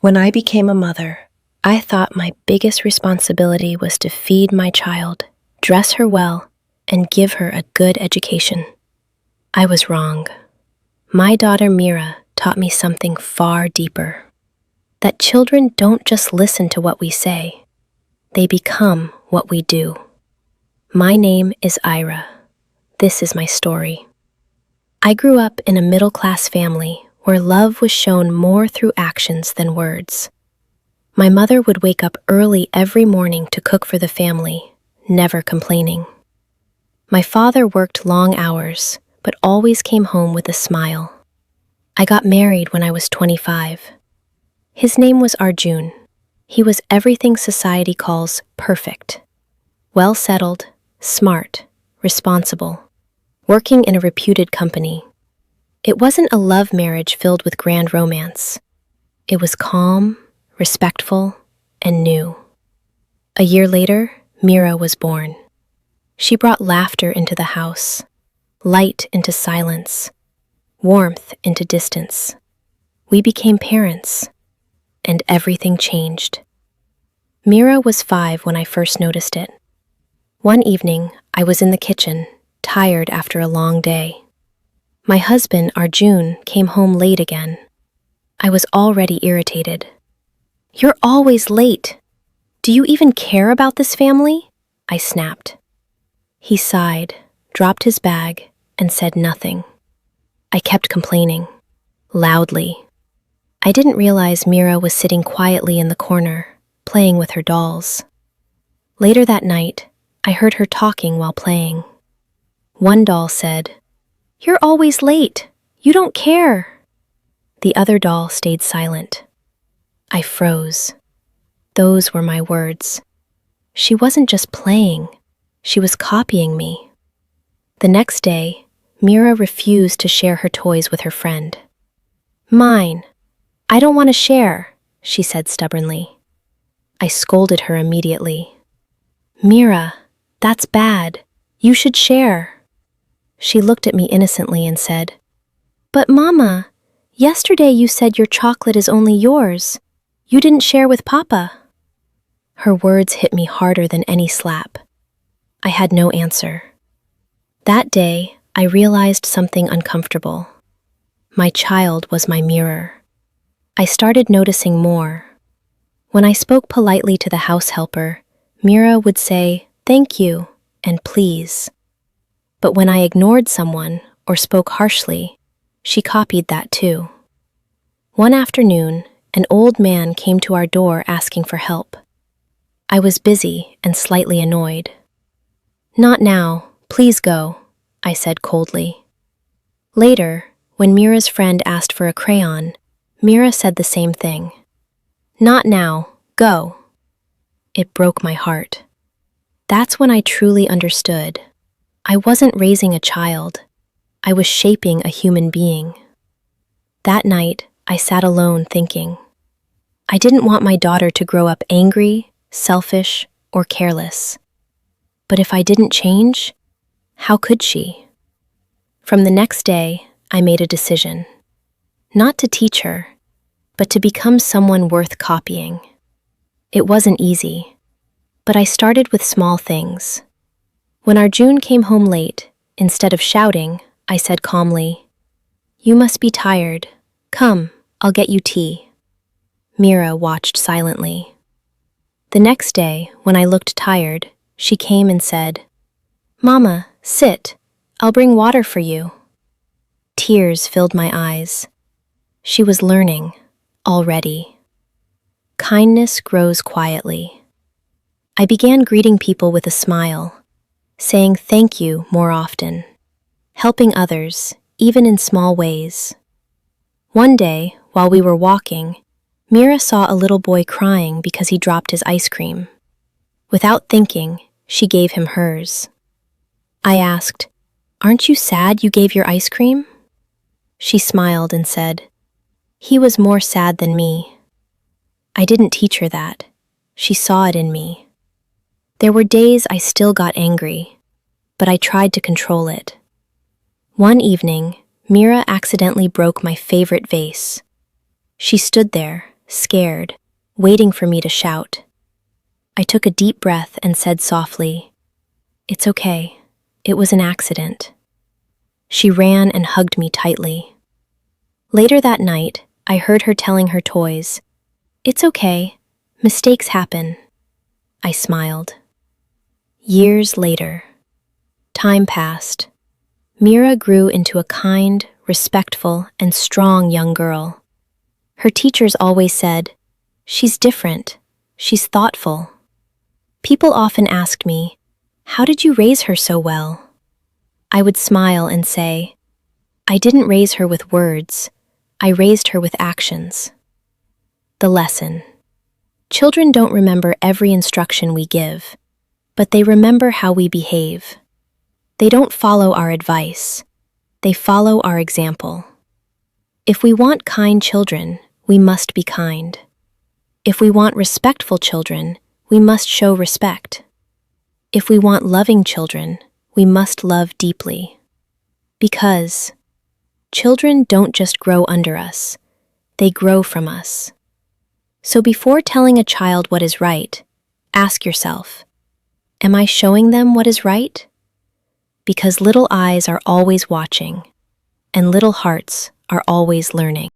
When I became a mother, I thought my biggest responsibility was to feed my child, dress her well, and give her a good education. I was wrong. My daughter Mira taught me something far deeper. That children don't just listen to what we say, they become what we do. My name is Ira. This is my story. I grew up in a middle-class family where love was shown more through actions than words. My mother would wake up early every morning to cook for the family, never complaining. My father worked long hours, but always came home with a smile. I got married when I was 25. His name was Arjun. He was everything society calls perfect. Well-settled, smart, responsible, working in a reputed company. It wasn't a love marriage filled with grand romance. It was calm, respectful, and new. A year later, Mira was born. She brought laughter into the house, light into silence, warmth into distance. We became parents, and everything changed. Mira was 5 when I first noticed it. One evening, I was in the kitchen, tired after a long day. My husband, Arjun, came home late again. I was already irritated. "You're always late. Do you even care about this family?" I snapped. He sighed, dropped his bag, and said nothing. I kept complaining, loudly. I didn't realize Mira was sitting quietly in the corner, playing with her dolls. Later that night, I heard her talking while playing. One doll said, "You're always late. You don't care." The other doll stayed silent. I froze. Those were my words. She wasn't just playing. She was copying me. The next day, Mira refused to share her toys with her friend. "Mine. I don't want to share," she said stubbornly. I scolded her immediately. "Mira, that's bad. You should share." She looked at me innocently and said, "But Mama, yesterday you said your chocolate is only yours. You didn't share with Papa." Her words hit me harder than any slap. I had no answer. That day, I realized something uncomfortable. My child was my mirror. I started noticing more. When I spoke politely to the house helper, Mira would say, "Thank you," and "please." But when I ignored someone or spoke harshly, she copied that too. One afternoon, an old man came to our door asking for help. I was busy and slightly annoyed. "Not now, please go," I said coldly. Later, when Mira's friend asked for a crayon, Mira said the same thing. "Not now, go." It broke my heart. That's when I truly understood. I wasn't raising a child. I was shaping a human being. That night, I sat alone thinking. I didn't want my daughter to grow up angry, selfish, or careless. But if I didn't change, how could she? From the next day, I made a decision. Not to teach her, but to become someone worth copying. It wasn't easy, but I started with small things. When Arjun came home late, instead of shouting, I said calmly, "You must be tired. Come, I'll get you tea." Mira watched silently. The next day, when I looked tired, she came and said, "Mama, sit. I'll bring water for you." Tears filled my eyes. She was learning, already. Kindness grows quietly. I began greeting people with a smile, saying thank you more often, helping others, even in small ways. One day, while we were walking, Mira saw a little boy crying because he dropped his ice cream. Without thinking, she gave him hers. I asked, "Aren't you sad you gave your ice cream?" She smiled and said, "He was more sad than me." I didn't teach her that. She saw it in me. There were days I still got angry, but I tried to control it. One evening, Mira accidentally broke my favorite vase. She stood there, scared, waiting for me to shout. I took a deep breath and said softly, "It's okay. It was an accident." She ran and hugged me tightly. Later that night, I heard her telling her toys, "It's okay. Mistakes happen." I smiled. Years later, time passed. Mira grew into a kind, respectful, and strong young girl. Her teachers always said, "She's different. She's thoughtful." People often asked me, "How did you raise her so well?" I would smile and say, "I didn't raise her with words. I raised her with actions." The lesson. Children don't remember every instruction we give, but they remember how we behave. They don't follow our advice. They follow our example. If we want kind children, we must be kind. If we want respectful children, we must show respect. If we want loving children, we must love deeply. Because children don't just grow under us, they grow from us. So before telling a child what is right, ask yourself, am I showing them what is right? Because little eyes are always watching, and little hearts are always learning.